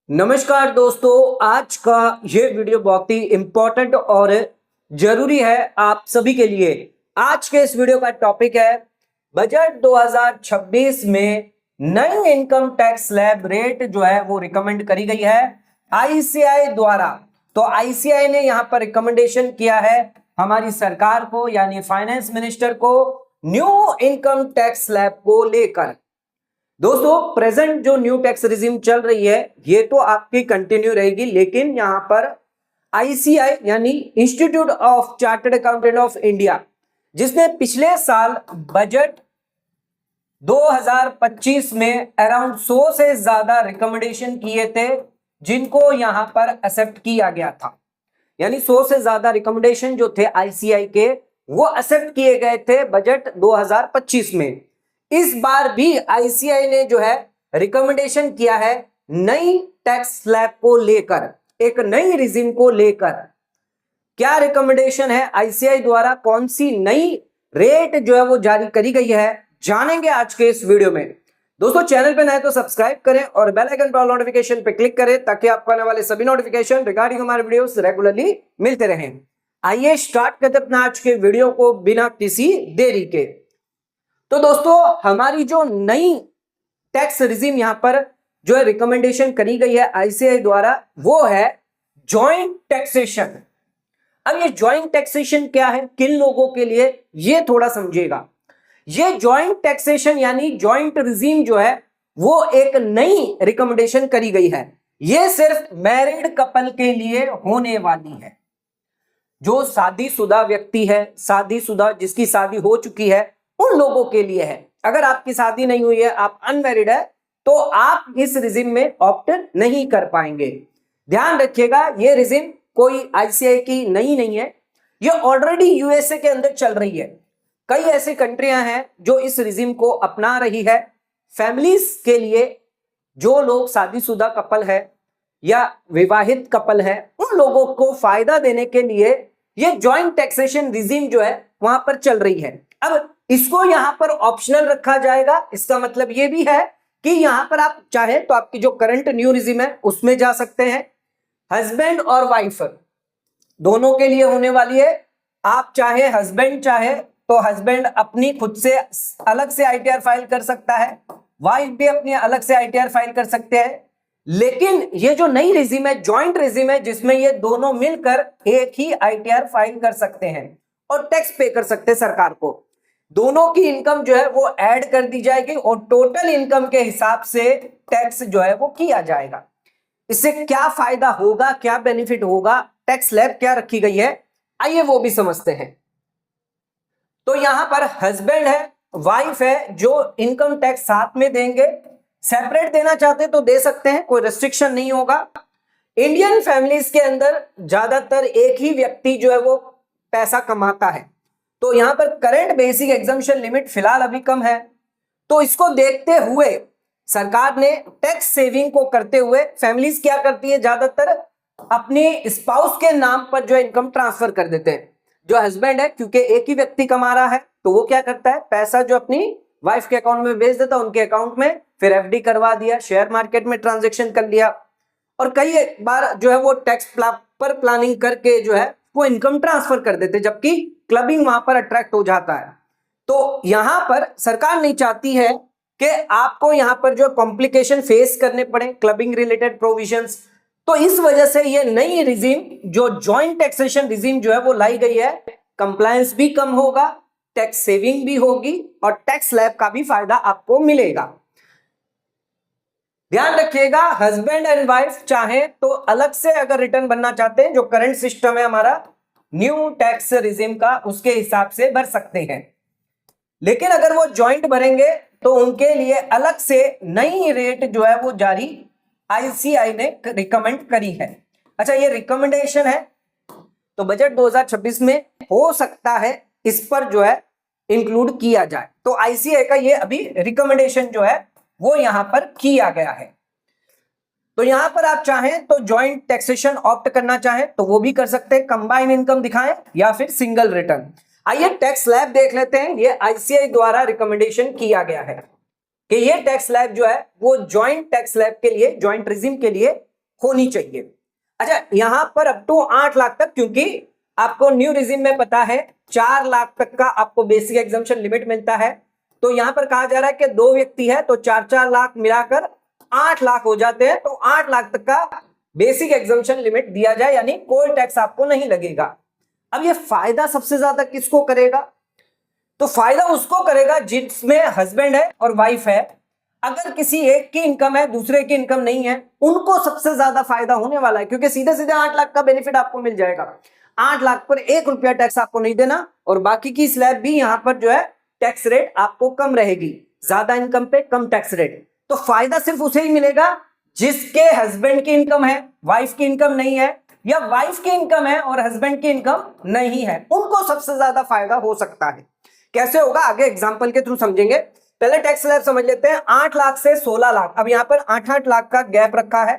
नमस्कार दोस्तों, आज का ये वीडियो बहुत ही इंपॉर्टेंट और जरूरी है आप सभी के लिए। आज के इस वीडियो का टॉपिक है बजट 2026 में नई इनकम टैक्स स्लैब रेट जो है वो रिकमेंड करी गई है आईसीआई द्वारा। तो आईसीआई ने यहां पर रिकमेंडेशन किया है हमारी सरकार को, यानी फाइनेंस मिनिस्टर को, न्यू इनकम टैक्स स्लैब को लेकर। दोस्तों, प्रेजेंट जो न्यू टैक्स रिजीम चल रही है ये तो आपकी कंटिन्यू रहेगी, लेकिन यहां पर आईसीआई यानी institute of chartered accountant of India, जिसने पिछले साल बजट 2025 में अराउंड 100 से ज्यादा रिकमेंडेशन किए थे, जिनको यहां पर एक्सेप्ट किया गया था। यानी 100 से ज्यादा रिकमेंडेशन जो थे आईसीआई के, वो एक्सेप्ट किए गए थे बजट 2025 में। इस बार भी आईसीआई ने जो है रिकमेंडेशन किया है नई टैक्स स्लैब को लेकर, एक नई रिजिम को लेकर। क्या रिकमेंडेशन है आईसीआई द्वारा, कौन सी नई रेट जो है वो जारी करी गई है, जानेंगे आज के इस वीडियो में। दोस्तों, चैनल पे नए तो सब्सक्राइब करें और बेल आइकन पर नोटिफिकेशन पे क्लिक करें ताकि आपको आने वाले सभी नोटिफिकेशन रिगार्डिंग हमारे वीडियोस रेगुलरली मिलते रहें। आइए स्टार्ट करते अपना आज के वीडियो को बिना किसी देरी के। तो दोस्तों, हमारी जो नई टैक्स रिजीम यहां पर जो है रिकमेंडेशन करी गई है आईसीआई द्वारा, वो है जॉइंट टैक्सेशन। अब ये जॉइंट टैक्सेशन क्या है, किन लोगों के लिए, ये थोड़ा समझिएगा। ये जॉइंट टैक्सेशन यानी जॉइंट रिजीम जो है वो एक नई रिकमेंडेशन करी गई है। ये सिर्फ मैरिड कपल के लिए होने वाली है। जो शादीशुदा व्यक्ति है, शादीशुदा जिसकी शादी हो चुकी है, उन लोगों के लिए है। अगर आपकी शादी नहीं हुई है, आप अनमैरिड है, तो आप इस रिजिम में ऑप्ट नहीं कर पाएंगे। ध्यान रखिएगा, ये रिजिम कोई आईसीआई की नई नहीं है, ये ऑलरेडी यूएसए के अंदर चल रही है। कई ऐसी कंट्रियां हैं जो इस रिजिम को अपना रही है। फैमिलीज के लिए, जो लोग शादीशुदा कपल है या विवाहित कपल है, उन लोगों को फायदा देने के लिए ये जॉइंट टैक्सेशन रिजिम जो है वहां पर चल रही है। अब इसको यहां पर ऑप्शनल रखा जाएगा। इसका मतलब यह भी है कि यहां पर आप चाहे तो आपकी जो करंट न्यू रिजिम है उसमें जा सकते हैं। हस्बैंड और वाइफ दोनों के लिए होने वाली है। आप चाहे हस्बैंड चाहे तो हस्बैंड अपनी खुद से अलग से आईटीआर फाइल कर सकता है, वाइफ भी अपनी अलग से आईटीआर फाइल कर सकते हैं। लेकिन ये जो नई रिजिम है, जॉइंट रिजिम है, जिसमें ये दोनों मिलकर एक ही आईटीआर फाइल कर सकते हैं और टैक्स पे कर सकते हैं सरकार को। दोनों की इनकम जो है वो ऐड कर दी जाएगी और टोटल इनकम के हिसाब से टैक्स जो है वो किया जाएगा। इससे क्या फायदा होगा, क्या बेनिफिट होगा, टैक्स स्लैब क्या रखी गई है, आइए वो भी समझते हैं। तो यहां पर हस्बैंड है, वाइफ है, जो इनकम टैक्स साथ में देंगे। सेपरेट देना चाहते तो दे सकते हैं, कोई रेस्ट्रिक्शन नहीं होगा। इंडियन फैमिलीज के अंदर ज्यादातर एक ही व्यक्ति जो है वो पैसा कमाता है, तो यहां पर करंट बेसिक एग्जम्पशन लिमिट फिलहाल अभी कम है। तो इसको देखते हुए सरकार ने टैक्स सेविंग को करते हुए फैमिलीज क्या करती है, ज्यादातर अपने स्पाउस के नाम पर जो इनकम ट्रांसफर कर देते हैं। जो हस्बैंड है, क्योंकि एक ही व्यक्ति कमा रहा है, तो वो क्या करता है, पैसा जो अपनी वाइफ के अकाउंट में भेज देता है, उनके अकाउंट में, फिर एफडी करवा दिया, शेयर मार्केट में ट्रांजेक्शन कर लिया, और कई बार जो है वो टैक्स पर प्लानिंग करके जो है वो इनकम ट्रांसफर कर देते, जबकि क्लबिंग वहां पर अट्रैक्ट हो जाता है। तो यहां पर सरकार नहीं चाहती है कि आपको यहां पर जो कॉम्प्लिकेशन फेस करने पड़े, क्लबिंग रिलेटेड प्रोविजंस। तो इस वजह से ये नई रिजीम, जो जॉइंट टैक्सेशन रिजीम जो है वो लाई गई है, कंप्लायंस भी कम होगा, टैक्स सेविंग भी होगी और टैक्स स्लैब का भी फायदा आपको मिलेगा। ध्यान रखिएगा, हस्बैंड एंड वाइफ चाहे तो अलग से अगर रिटर्न बनना चाहते हैं, जो करंट सिस्टम है हमारा न्यू टैक्स रिजिम का, उसके हिसाब से भर सकते हैं। लेकिन अगर वो जॉइंट भरेंगे तो उनके लिए अलग से नई रेट जो है वो जारी आईसीआई ने रिकमेंड करी है। अच्छा, ये रिकमेंडेशन है, तो बजट 2026 में हो सकता है इस पर जो है इंक्लूड किया जाए। तो आईसीआई का ये अभी रिकमेंडेशन जो है वो यहां पर किया गया है। तो यहां पर आप चाहें तो जॉइंट टैक्सेशन ऑप्ट करना चाहें तो वो भी कर सकते हैं, कंबाइन इनकम दिखाएं या फिर सिंगल रिटर्न। आइए टैक्स स्लैब देख लेते हैं। ये आईसीआई द्वारा रिकमेंडेशन किया गया है कि ये टैक्स स्लैब जो है वो जॉइंट टैक्स स्लैब के लिए, जॉइंट रिजिम के लिए होनी चाहिए। अच्छा, यहां पर अप टू 8 लाख तक, क्योंकि आपको न्यू रिजिम में पता है 4 लाख तक का आपको बेसिक एग्जम्पशन लिमिट मिलता है, तो यहां पर कहा जा रहा है कि 2 व्यक्ति है तो 4-4 लाख मिलाकर 8 लाख हो जाते हैं, तो 8 लाख तक का बेसिक एग्जम्पशन लिमिट दिया जाए, यानी कोई टैक्स आपको नहीं लगेगा। अब ये फायदा सबसे ज्यादा किसको करेगा? तो फायदा उसको करेगा जिसमें हस्बैंड है और वाइफ है। अगर किसी एक की इनकम है, दूसरे की इनकम नहीं है, उनको सबसे ज्यादा फायदा होने वाला है, क्योंकि सीधे सीधे 8 लाख का बेनिफिट आपको मिल जाएगा। 8 लाख पर 1 रुपया टैक्स आपको नहीं देना, और बाकी की स्लैब भी यहां पर जो है टैक्स रेट आपको कम रहेगी, ज्यादा इनकम पे कम टैक्स रेट। तो फायदा सिर्फ उसे ही मिलेगा जिसके हस्बैंड की इनकम है, वाइफ की इनकम नहीं है, या वाइफ की इनकम है और हस्बैंड की इनकम नहीं है, उनको सबसे ज्यादा फायदा हो सकता है। कैसे होगा आगे एग्जांपल के थ्रू समझेंगे। पहले टैक्स स्लैब समझ लेते हैं। 8 लाख से 16 लाख, अब यहां पर 8-8 लाख का गैप रखा है,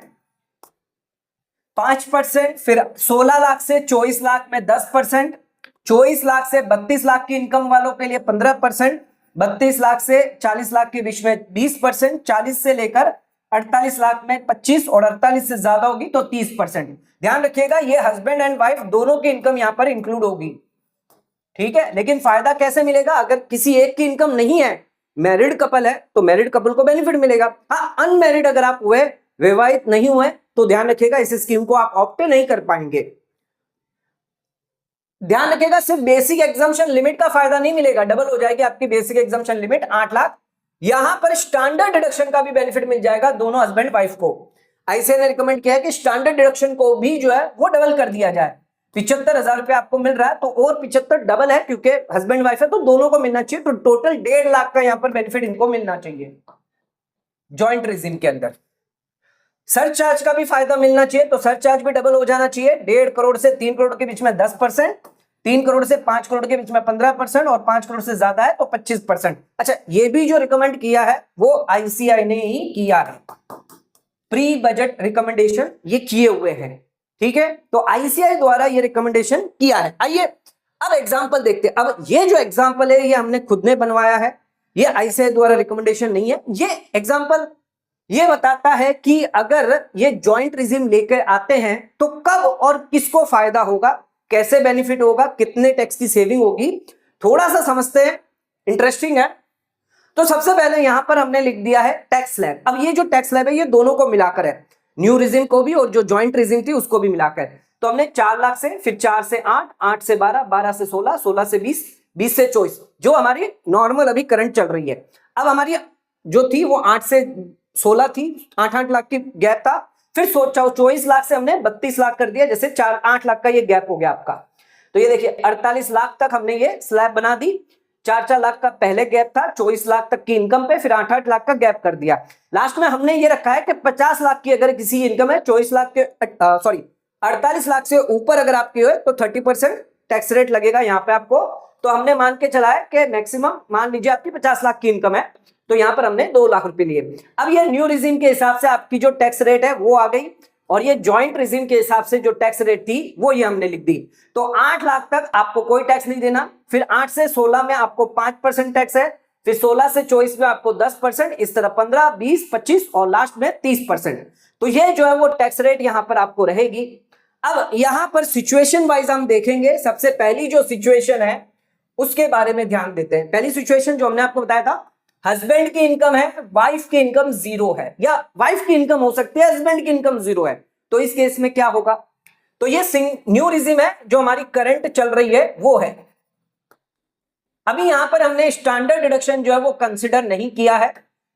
5%। फिर 16 लाख से 24 लाख में 10%, 24 लाख से 32 लाख की इनकम वालों के लिए 15%, 32 लाख से 40 लाख के बीच में 20%, 40 से लेकर 48 लाख में 25%, और 48 से ज्यादा होगी तो 30%। ध्यान रखिएगा ये हस्बैंड एंड वाइफ दोनों की इनकम यहां पर इंक्लूड होगी, ठीक है। लेकिन फायदा कैसे मिलेगा? अगर किसी एक की इनकम नहीं है, मैरिड कपल है, तो मैरिड कपल को बेनिफिट मिलेगा। हाँ, अनमैरिड अगर आप हुए, विवाहित नहीं हुए, तो ध्यान रखिएगा इस स्कीम को आप ऑप्ट नहीं कर पाएंगे। ध्यान रखिएगा सिर्फ बेसिक एग्जम्पशन लिमिट का फायदा नहीं मिलेगा, डबल हो जाएगी आपकी बेसिक एग्जम्पशन लिमिट 8 लाख। यहां पर स्टैंडर्ड डिडक्शन का भी बेनिफिट मिल जाएगा दोनों हस्बैंड वाइफ को। आईसीआई ने रिकमेंड किया है कि स्टैंडर्ड डिडक्शन को भी जो है वो डबल कर दिया जाए। 75,000 रुपए आपको मिल रहा है, तो और 75 डबल है, क्योंकि हस्बैंड वाइफ है तो दोनों को मिलना चाहिए, तो टोटल 1.5 लाख का यहां पर बेनिफिट इनको मिलना चाहिए जॉइंट रिजिम के अंदर। सर्च चार्ज का भी फायदा मिलना चाहिए, तो सर्च चार्ज भी डबल हो जाना चाहिए। 1.5 करोड़ से 3 करोड़ के बीच में 10%, 3 करोड़ से 5 करोड़ के बीच में 15%, और 5 करोड़ से ज्यादा है तो 25%। अच्छा, ये भी जो रिकमेंड किया है वो आईसीआई ने ही किया है, प्री बजट रिकमेंडेशन ये किए हुए हैं, ठीक है। तो आईसीआई द्वारा ये रिकमेंडेशन किया है। आइए अब एग्जांपल देखते हैं। अब ये जो एग्जांपल है ये हमने खुद ने बनवाया है, ये आईसीआई द्वारा रिकमेंडेशन नहीं है। ये एग्जांपल ये बताता है कि अगर ये जॉइंट रिजिम लेकर आते हैं तो कब और किसको फायदा होगा, कैसे बेनिफिट होगा, कितने टैक्स की सेविंग होगी, थोड़ा सा समझते हैं, इंटरेस्टिंग है। तो सबसे पहले यहां पर हमने लिख दिया है टैक्स स्लैब। अब ये जो टैक्स स्लैब है ये दोनों को मिलाकर है, न्यू रिजिम को भी और जो जॉइंट रिजिम थी उसको भी मिलाकर। तो हमने 4 लाख से, फिर 4 से 8, 8 से 12, 12 से 16, 16 से 20, 20 से 24, जो हमारी नॉर्मल अभी करंट चल रही है। अब हमारी जो थी वो 8 से 16 थी, 8-8 लाख की गैप था। फिर 24 लाख से हमने 32 लाख कर दिया, जैसे 8 लाख का ये गैप हो गया आपका। तो ये देखिए 48 लाख तक हमने ये स्लैब बना दी। 4-4 लाख का पहले गैप था, 24 लाख तक की इनकम पे, फिर 8-8 लाख का गैप कर दिया। लास्ट में हमने ये रखा है कि 50 लाख की अगर किसी इनकम है, 24 लाख के 48 लाख से ऊपर अगर आपकी हो तो 30% टैक्स रेट लगेगा यहाँ पे आपको। तो हमने मान के चला है कि मैक्सिमम मान लीजिए आपकी 50 लाख की इनकम है, तो यहां पर हमने 2 लाख रुपए लिए। अब ये न्यू रिजिम के हिसाब से आपकी जो टैक्स रेट है वो आ गई, और ये जॉइंट रिजिम के हिसाब से जो टैक्स रेट थी वो ये हमने लिख दी। तो 8 लाख तक आपको कोई टैक्स नहीं देना, फिर 8 से 16 में आपको 5% टैक्स है, फिर 16 से 24 में आपको 10%, इस तरह 15, 20, 25 और लास्ट में 30%। तो ये जो है वो टैक्स रेट यहां पर आपको रहेगी। अब यहां पर सिचुएशन वाइज हम देखेंगे। सबसे पहली जो सिचुएशन है उसके बारे में ध्यान देते हैं। पहली सिचुएशन जो हमने आपको बताया था, हस्बैंड की इनकम है, वाइफ की इनकम 0 है, या वाइफ की इनकम हो सकती है, हस्बैंड की इनकम 0 है। तो इस केस में क्या होगा? तो ये न्यू रिजिम है जो हमारी करंट चल रही है वो है। अभी यहां पर हमने स्टैंडर्ड डिडक्शन जो है वो कंसिडर नहीं किया है।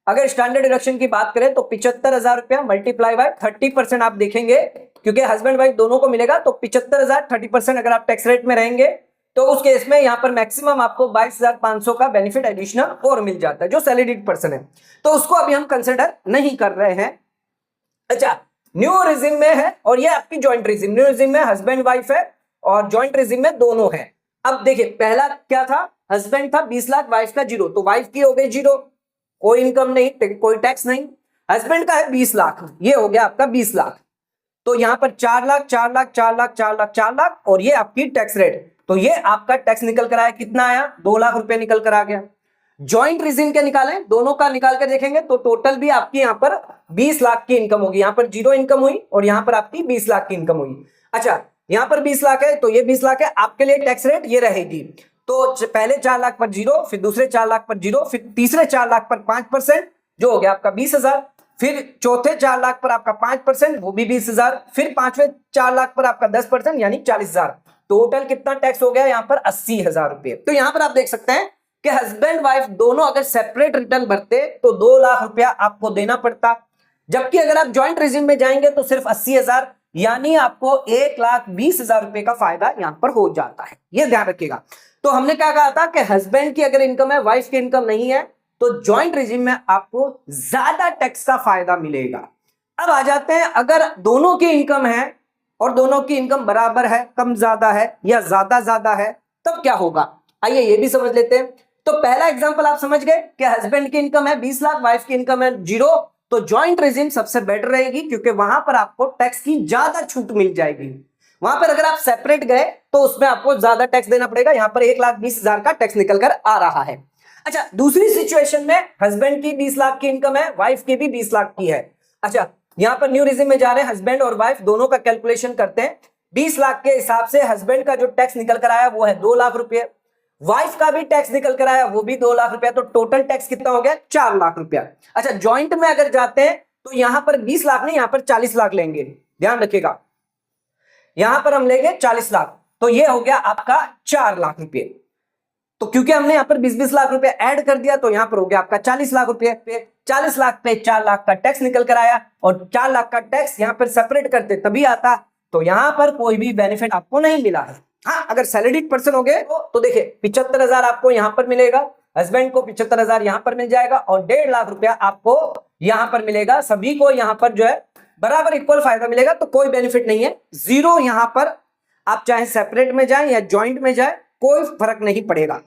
अगर स्टैंडर्ड डिडक्शन की बात करें तो 75,000 रुपया मल्टीप्लाई बाय 30% आप देखेंगे, क्योंकि हस्बैंड वाइफ दोनों को मिलेगा। तो 75,000 30% अगर आप टैक्स रेट में रहेंगे तो उस केस में यहां पर मैक्सिमम आपको 22,500 का बेनिफिट एडिशनल और मिल जाता है जो सैलरीड पर्सन है। तो उसको अभी हम कंसिडर नहीं कर रहे हैं। अच्छा, न्यू रिजिम में है और ये आपकी जॉइंट रिजिम। न्यू रिजिम में हस्बैंड वाइफ है और जॉइंट रिजिम में दोनों है। अब देखिए पहला क्या था, हस्बैंड था 20 लाख, वाइफ का 0, तो वाइफ की हो गई 0, कोई इनकम नहीं, कोई टैक्स नहीं। हस्बैंड का है 20 लाख, ये हो गया आपका 20 लाख। तो यहां पर 4 लाख 4 लाख 4 लाख 4 लाख 4 लाख और ये आपकी टैक्स रेट। तो ये आपका टैक्स निकल कर आया, कितना आया? 2 लाख रुपए निकल कर आ गया। ज्वाइंट रिजिम के निकालें, दोनों का निकाल के देखेंगे तो टोटल भी आपकी यहाँ पर 20 लाख की इनकम होगी। यहाँ पर 0 इनकम हुई और यहाँ पर आपकी 20 लाख की इनकम हुई। अच्छा, यहाँ पर 20 लाख है तो ये 20 लाख है, आपके लिए टैक्स रेट ये रहेगी। तो पहले 4 लाख पर 0, फिर दूसरे 4 लाख पर 0, फिर तीसरे 4 लाख पर 5% जो हो गया आपका 20,000, फिर चौथे 4 लाख पर आपका 5% वो भी 20,000, फिर पांचवें 4 लाख पर आपका 10% यानी 40,000। टोटल कितना टैक्स हो गया यहाँ पर 80,000 रुपए। तो यहाँ पर आप देख सकते हैं कि हस्बैंड वाइफ दोनों अगर सेपरेट रिटर्न भरते तो 2 लाख रुपया आपको देना पड़ता, जबकि अगर आप ज्वाइंट रिजिम में जाएंगे तो सिर्फ 80,000 यानी आपको 1,20,000 रुपए का फायदा यहां पर हो जाता है। यह ध्यान रखिएगा। तो हमने क्या कहा था कि हस्बैंड की अगर इनकम है, वाइफ की इनकम नहीं है, तो ज्वाइंट रिजिम में आपको ज्यादा टैक्स का फायदा मिलेगा। अब आ जाते हैं, अगर दोनों की इनकम है और दोनों की इनकम बराबर है, कम ज्यादा है या ज्यादा है, तब क्या होगा, आइए ये भी समझ लेते हैं। तो पहला एग्जांपल आप समझ गए कि हस्बैंड की इनकम है 20 लाख, वाइफ की इनकम है 0, तो ज्वाइंट रिजिम सबसे बेटर रहेगी क्योंकि वहां पर आपको टैक्स की ज्यादा छूट मिल जाएगी। वहां पर अगर आप सेपरेट गए तो उसमें आपको ज्यादा टैक्स देना पड़ेगा, यहां पर 1,20,000 का टैक्स निकल कर आ रहा है। अच्छा, दूसरी सिचुएशन में हस्बैंड की 20 लाख की इनकम है, वाइफ की भी 20 लाख की है। अच्छा, यहां पर न्यू रिजिम में जा रहे हैं, हस्बैंड और वाइफ दोनों का कैलकुलेशन करते हैं। 20 लाख के हिसाब से हस्बैंड का जो टैक्स निकल कर आया वो है 2 लाख रुपए, वाइफ का भी टैक्स निकल कर आया वो भी 2 लाख रुपया, तो टोटल टैक्स कितना हो गया 4 लाख रुपया। अच्छा, ज्वाइंट में अगर जाते हैं तो यहां पर 20 लाख नहीं, यहां पर 40 लाख लेंगे, ध्यान रखिएगा, यहां पर हम लेंगे 40 लाख, तो ये हो गया आपका 4 लाख रुपए। तो क्योंकि हमने यहां पर 20-20 लाख रुपए ऐड कर दिया तो यहां पर हो गया आपका 40 लाख रुपए। 40 लाख पे 4 लाख का टैक्स निकल कर आया, और 4 लाख का टैक्स यहां पर सेपरेट करते तभी आता, तो यहां पर कोई भी बेनिफिट आपको नहीं मिला है। हाँ, अगर सैलरीड पर्सन हो गए तो देखिए 75,000 आपको यहां पर मिलेगा, हस्बैंड को 75,000 यहां पर मिल जाएगा, और 1.5 लाख रुपया आपको यहां पर मिलेगा। सभी को यहां पर जो है बराबर इक्वल फायदा मिलेगा, तो कोई बेनिफिट नहीं है, 0 यहां पर। आप चाहे सेपरेट में जाए या ज्वाइंट में जाए कोई फर्क नहीं पड़ेगा।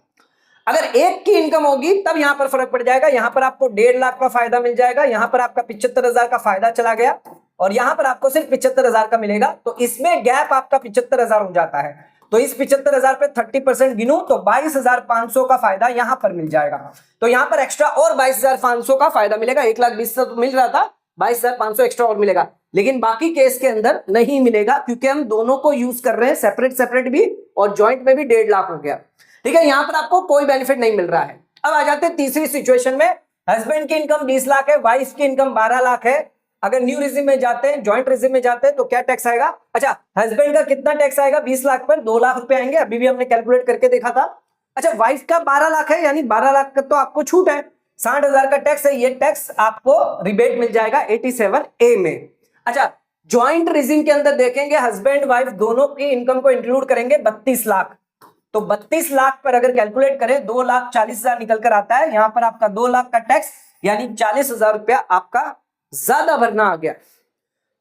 अगर एक की इनकम होगी तब यहां पर फर्क पड़ जाएगा, यहां पर आपको 1.5 लाख का फायदा मिल जाएगा, यहां पर आपका 75,000 का फायदा चला गया, और यहां पर आपको सिर्फ 75,000 का मिलेगा, तो इसमें गैप आपका 75,000 हो जाता है। तो इस 75,000 पे 30% गिनूं तो 22,500 का फायदा यहां पर मिल जाएगा। तो यहां पर एक्स्ट्रा और 22,500 का फायदा मिलेगा। 1,20,000 तो मिल रहा था, 22,500 एक्स्ट्रा और मिलेगा, लेकिन बाकी केस के अंदर नहीं मिलेगा क्योंकि हम दोनों को यूज कर रहे हैं, सेपरेट सेपरेट भी और ज्वाइंट में भी 1.5 लाख हो गया। ठीक है, यहां पर आपको कोई बेनिफिट नहीं मिल रहा है। अब आ जाते हैं तीसरी सिचुएशन में, हस्बैंड की इनकम 20 लाख है, वाइफ की इनकम 12 लाख है। अगर न्यू रिजिम में जाते हैं, ज्वाइंट रिजिम में जाते हैं तो क्या टैक्स आएगा। अच्छा, हस्बैंड का कितना टैक्स आएगा 20 लाख पर 2 लाख रुपए आएंगे, अभी भी हमने कैलकुलेट करके देखा था। अच्छा, वाइफ का 12 लाख है यानी 12 लाख का तो आपको छूट है, 60,000 का टैक्स है, ये टैक्स आपको रिबेट मिल जाएगा 87A में। अच्छा, ज्वाइंट रिजिम के अंदर देखेंगे हस्बैंड वाइफ दोनों की इनकम को इंक्लूड करेंगे 32 लाख, तो 32 लाख पर अगर कैलकुलेट करें 2,40,000 निकल कर आता है, यहां पर आपका 2 लाख का टैक्स यानी 40,000 रुपया आपका ज्यादा भरना आ गया।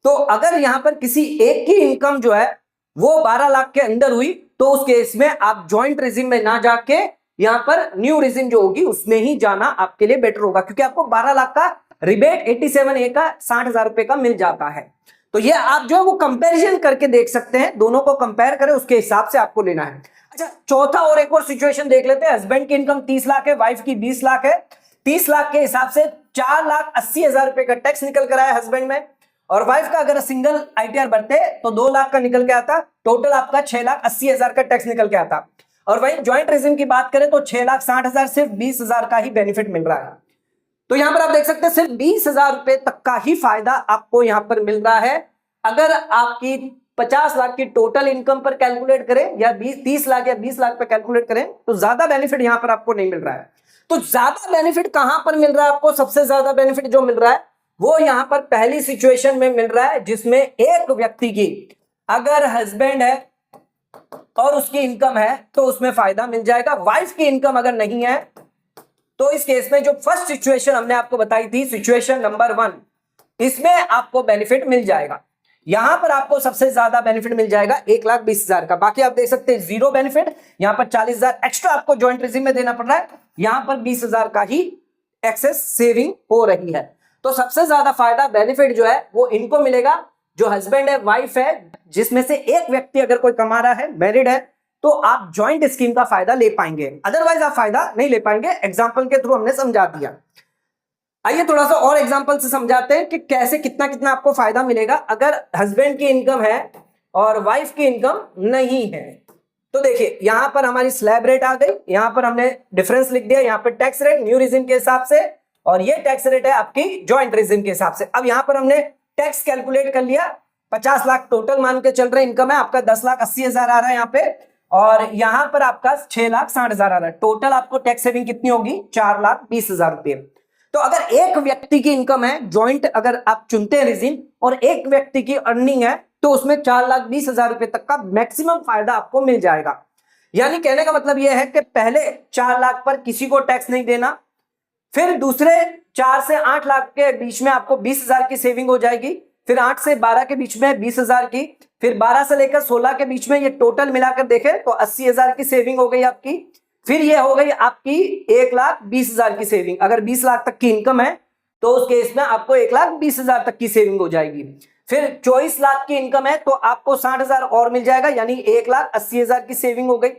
तो अगर यहां पर किसी एक की इनकम जो है वो 12 लाख के अंदर हुई तो उस केस में आप ज्वाइंट रिजिम में ना जाके यहां पर न्यू रिजिम जो होगी उसमें ही जाना आपके लिए बेटर होगा, क्योंकि आपको 12 लाख का रिबेट 87A का 60,000 रुपए का मिल जाता है। तो ये आप जो है वो कंपैरिजन करके देख सकते हैं, दोनों को कंपेयर करें उसके हिसाब से आपको लेना है। अच्छा, चौथा और एक और सिचुएशन देख लेते हैं। हस्बैंड की इनकम 30 लाख है, वाइफ की 20 लाख है। 30 लाख के हिसाब से 4,80,000 रुपए का टैक्स निकल कर आया हस्बैंड में, और वाइफ का अगर सिंगल ITR भरते तो 2 लाख का निकल के आता, टोटल आपका 6,80,000 का टैक्स निकल के आता। और वहीं ज्वाइंट रिजिम की बात करें तो 6,60,000 सिर्फ 20,000 का ही बेनिफिट मिल रहा है। तो यहां पर आप देख सकते हैं सिर्फ 20,000 रुपए तक का ही फायदा आपको यहां पर मिल रहा है। अगर आपकी 50 लाख की टोटल इनकम पर कैलकुलेट करें या 30 लाख या 20 लाख पर कैलकुलेट करें तो ज्यादा बेनिफिट यहां पर आपको नहीं मिल रहा है। तो ज्यादा बेनिफिट कहां पर मिल रहा है आपको, सबसे ज्यादा बेनिफिट जो मिल रहा है वो यहां पर पहली सिचुएशन में मिल रहा है, जिसमें एक व्यक्ति की अगर हस्बैंड है और उसकी इनकम है तो उसमें फायदा मिल जाएगा। वाइफ की इनकम अगर नहीं है तो इस केस में जो फर्स्ट सिचुएशन हमने आपको बताई थी, सिचुएशन नंबर 1, इसमें आपको बेनिफिट मिल जाएगा। यहां पर आपको सबसे ज्यादा बेनिफिट मिल जाएगा 1,20,000 का। बाकी आप देख सकते हैं 0 बेनिफिट, यहां पर 40,000 एक्स्ट्रा आपको ज्वाइंट रिजिम में देना पड़ रहा है, यहां पर 20,000 का ही एक्सेस सेविंग हो रही है। तो सबसे ज्यादा फायदा बेनिफिट जो है वो इनको मिलेगा, जो हस्बैंड है वाइफ है, जिसमें से एक व्यक्ति अगर कोई कमा रहा है, मैरिड है, तो आप ज्वाइंट स्कीम का फायदा ले पाएंगे, अदरवाइज आप फायदा नहीं ले पाएंगे। एग्जाम्पल के थ्रू हमने समझा दिया। आइए थोड़ा सा और एग्जाम्पल से समझाते हैं कि कैसे कितना कितना आपको फायदा मिलेगा अगर हस्बैंड की इनकम है और वाइफ की इनकम नहीं है। तो देखिए यहां पर हमारी स्लैब रेट आ गई, यहां पर हमने डिफरेंस लिख दिया, यहां पर टैक्स रेट न्यू रिजिम के हिसाब से और ये टैक्स रेट है आपकी ज्वाइंट रिजिम के हिसाब से। अब यहां पर हमने टैक्स कैलकुलेट कर लिया, 50 लाख टोटल मान के चल रहे इनकम है आपका, 10,80,000 आ रहा है यहाँ पे और यहां पर आपका 6,60,000 आ रहा है। टोटल आपको टैक्स सेविंग कितनी होगी? 4,20,000 रुपए। तो अगर एक व्यक्ति की इनकम है ज्वाइंट, अगर आप चुनते हैं रिजिम और एक व्यक्ति की अर्निंग है तो उसमें 4,20,000 रुपए तक का मैक्सिमम फायदा आपको मिल जाएगा। यानी कहने का मतलब यह है कि पहले 4 लाख पर किसी को टैक्स नहीं देना, फिर दूसरे 4 से 8 लाख के बीच में आपको 20,000 की सेविंग हो जाएगी, फिर 8 से 12 के बीच में 20,000 की, फिर 12 से लेकर 16 के बीच में ये टोटल मिलाकर देखें तो 80,000 की सेविंग हो गई आपकी। फिर ये हो गई आपकी 1,20,000 की सेविंग। अगर 20 लाख तक की इनकम है तो उस केस में आपको 1,20,000 तक की सेविंग हो जाएगी। फिर 24 लाख की इनकम है तो आपको 60,000 और मिल जाएगा, यानी 1,80,000 की सेविंग हो गई।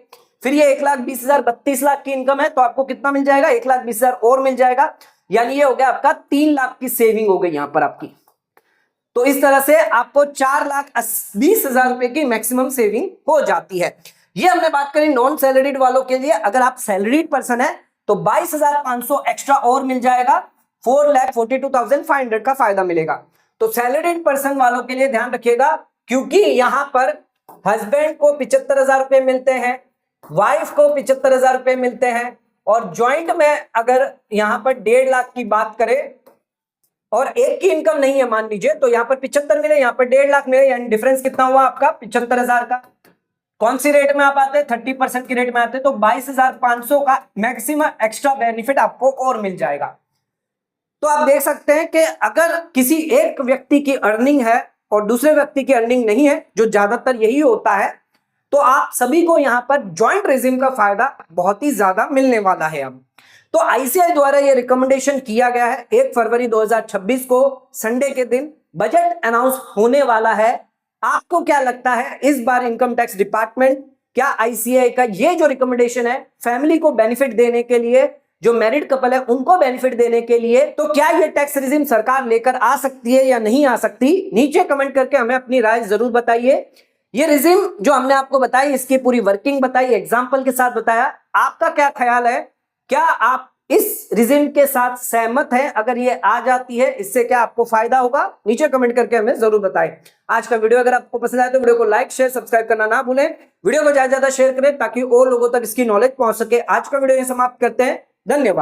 फिर ये 1,20,000 32 लाख की इनकम है तो आपको कितना मिल जाएगा? 1,20,000 और मिल जाएगा, यानी ये हो गया आपका 3 लाख की सेविंग हो गई यहां पर आपकी। तो इस तरह से आपको 4,20,000 रुपए की मैक्सिमम सेविंग हो जाती है। ये हमने बात करी नॉन सैलरीड वालों के लिए। अगर आप सैलरीड पर्सन है तो 22,500 एक्स्ट्रा और मिल जाएगा, 4,42,500 का फायदा मिलेगा। तो सैलरीड पर्सन वालों के लिए ध्यान रखिएगा, क्योंकि यहां पर हस्बैंड को 75,000 रुपए मिलते हैं, वाइफ को 75,000 रुपए मिलते हैं और ज्वाइंट में अगर यहां पर 1.5 लाख की बात करें और एक की इनकम नहीं है मान लीजिए, तो यहां पर 75 मिले, यहां पर 1.5 लाख मिले, यानी डिफरेंस कितना हुआ आपका? 75,000 का। कौन सी रेट में आप आते हैं? 30% की रेट में आते हैं, तो 22,500 का मैक्सिमम एक्स्ट्रा बेनिफिट आपको और मिल जाएगा। तो आप देख सकते हैं कि अगर किसी एक व्यक्ति की अर्निंग है और दूसरे व्यक्ति की अर्निंग नहीं है, जो ज्यादातर यही होता है, तो आप सभी को यहां पर ज्वाइंट रेजिम का फायदा बहुत ही ज्यादा मिलने वाला है। अब तो आईसीआई द्वारा यह रिकमेंडेशन किया गया है 1 फरवरी 2026 को संडे के दिन बजट अनाउंस होने वाला है। आपको क्या लगता है इस बार इनकम टैक्स डिपार्टमेंट क्या आईसीआई का ये जो रिकमेंडेशन है फैमिली को बेनिफिट देने के लिए, जो मैरिड कपल है उनको बेनिफिट देने के लिए, तो क्या ये टैक्स रिजिम सरकार लेकर आ सकती है या नहीं आ सकती? नीचे कमेंट करके हमें अपनी राय जरूर बताइए। ये रिजिम जो हमने आपको बताई, इसकी पूरी वर्किंग बताई, एग्जाम्पल के साथ बताया, आपका क्या ख्याल है? क्या आप इस रिजिम के साथ सहमत हैं? अगर ये आ जाती है इससे क्या आपको फायदा होगा? नीचे कमेंट करके हमें जरूर बताएं। आज का वीडियो अगर आपको पसंद आए तो वीडियो को लाइक शेयर सब्सक्राइब करना ना भूलें। वीडियो को ज्यादा से ज्यादा शेयर करें ताकि और लोगों तक इसकी नॉलेज पहुंच सके। आज का वीडियो यहां समाप्त करते हैं। धन्यवाद।